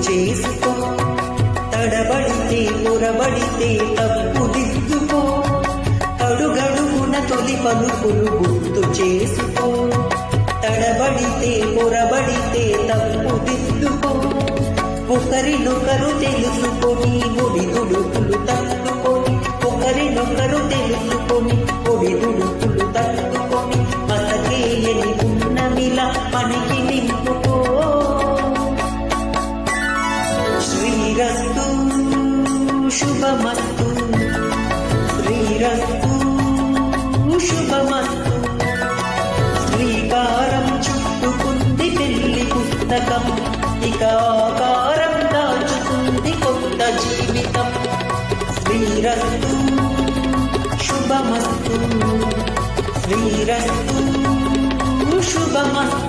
చేసుకో, తడబడితే పొరబడితే తప్పు దిద్దుకో, అడుగడుగున తొలి పలుకులు గుర్తు చేసుకో, తడబడితే పొరబడితే తప్పు దిద్దుకో, ఒకరినొకరు తెలుసుకొని ఒడిదుడుకులు తట్టుకొని, ఒకరినొకరు తెలుసుకొని ఒడిదుడుకులు తట్టుకొని, మసకేయని ఉన్నమిలా పనికి నింపుకో. శ్రీరస్తు శుభమస్తు, శ్రీరస్తు శుభమస్తు. శ్రీకారం చుట్టుకుంది పెళ్లి పుస్తకం, ఇక ఆకారం దాచుకుంది కొత్త జీవితం. శ్రీరస్తు శుభమస్తు, శ్రీరస్తు శుభమస్తు.